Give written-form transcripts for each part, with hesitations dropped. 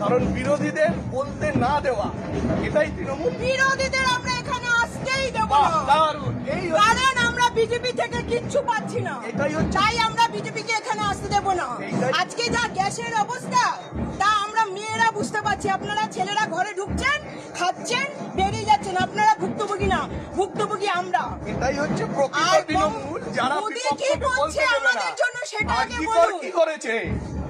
কারণ বিরোধীদের বলতে না দেওয়া, এটাই তৃণমূল। বিরোধীদের আমরা এখানে আসতেই দেব বাহ, না, দারুণ। এই হচ্ছে- কারণ আমরা বিজেপি থেকে কিচ্ছু পাচ্ছি না, এটাই হচ্ছে- তাই আমরা বিজেপিকে এখানে আসতে দেব না। এইটাই- আজকে যা গ্যাসের অবস্থা তা আমরা মেয়েরা বুঝতে পারছি। আপনারা ছেলেরা ঘরে ঢুকছেন, খাচ্ছেন, বেরিয়ে যাচ্ছেন, আপনারা ভুক্তভোগী না, ভুক্তভোগী আমরা। এটাই হচ্ছে প্রকৃত আর তৃণমূল, যারা মোদি কি বিপক্ষকে করছে বলতে দেবে না। আমাদের জন্য সেটা আর আগে কি বলুন। কি করেছে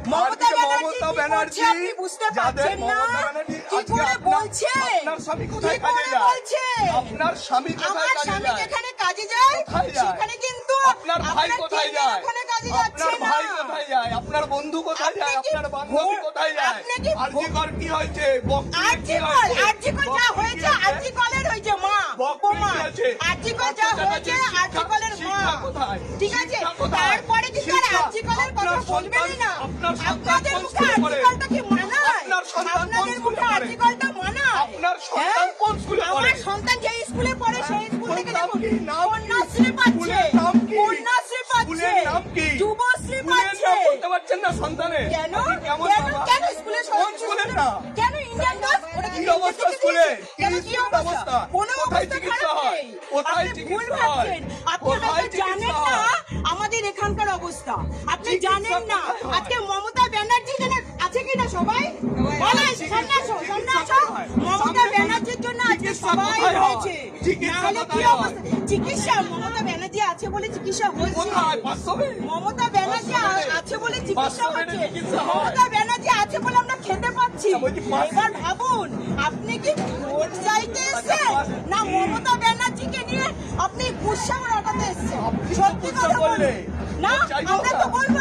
মমতা আজকে ব্যানার্জি মমতা কি ব্যানার্জি, করছে আপনি বুঝতে যাদের পারছেন না? মমতা ব্যানার্জি কি আজকে করে বলছে? আপনার স্বামী কোথায় কি কাজে করে যায়? বলছে? আপনার স্বামী কোথায় আমার কাজে স্বামী যায়? যেখানে কাজে যায় কোথায় যায়? সেখানে কিন্তু আপনার ভাই কোথায় যায়? ওখানে কাজে আপনার যাচ্ছে না। ভাই কোথায় যায়? আপনার বন্ধু কোথায় আপনি যায়? কি আপনার বান্ধবী ভোট- কোথায় যায়? আপনি কি আরজিকর কি হয়েছে? বকরির কি আর্জিকল হয়েছে? আর্জিকল যা বকরির হয়েছে কি হয়েছে? আর্জিকলের হয়েছে মা বকরির বোমা। কি হয়েছে? আর্জিকল যা আপনার হয়েছে শিক্ষা- আর্জিকলের মা। শিক্ষা কোথায়? ঠিক আছে, শিক্ষা কোথায়? তারপরে কিন্তু আর শিক্ষা- আর্জিকলের কথা আপনার বলবেনই না। আপনার সন্তান আপনাদের কোন মুখে স্কুলে পড়ে? আর্জিকলটা কি মানায়? আপনার সন্তান কোন আপনাদের স্কুলে মুখে পড়ে? আর্জিকলটা মানায়? আপনার সন্তান হ্যাঁ? কোন স্কুলে পড়ে? আমার সন্তান যে স্কুলে পড়ে সেই স্কুল থেকে নাম দেখুন কি? নাম কি? কন্যাশ্রী পাচ্ছে, স্কুলের নাম কি? কন্যাশ্রী পাচ্ছে, স্কুলের নাম কি? যুবশ্রী স্কুলের পাচ্ছে। নাম বলতে পারছেন না সন্তানের? কেন আপনি কেমন কেন বাবা? কেন স্কুলে কোন স্কুলের না? কেন ইন্ডিয়ান বাস ওটা কি অবস্থা স্কুলে? কেন কি কি স্কুলের অবস্থা? অবস্থা? কোনো কোথায় অবস্থা চিকিৎসা খারাপ হয়? নেই। কোথায় আপনি ভুল চিকিৎসা হয়? ভাবছেন। আপনি কোথায় হয়তো জানেন চিকিৎসা না হয়? আমাদের এখানকার অবস্থা, আপনি চিকিৎসা জানেন না। কোথায় হয়? আজকে মমতা ব্যানার্জি জন্য আছে কিনা সবাই বলেন, সামনে আসো, সামনে আসো। কোথায়? মমতা সামনে ব্যানার্জির জন্য আজকে চিকিৎসা সবাই কোথায় হয়? হয়েছে। চিকিৎসা নাহলে কি কোথায় হয়? অবস্থা? চিকিৎসা মমতা ব্যানার্জি আছে বলে চিকিৎসা হচ্ছে। কোথায়? বাস্তবে? মমতা ব্যানার্জি বাস্তবে? আছে বলে চিকিৎসা বাস্তবে হচ্ছে। চিকিৎসা হয়? মমতা ব্যানার্জি আছে বলে আমরা খেতে পাচ্ছি। বলছি বাস্তবে? এবার ভাবুন, আপনি কি ভোট চাইতে এসেছেন না মমতা ব্যানার্জিকে নিয়ে আপনি গুচ্ছা ওড়াতে এসেছেন? আপনি তো সত্যি গুচ্ছা কথা বলুন। বললে। না ভোট চাইবো আমরা না। তো বলবো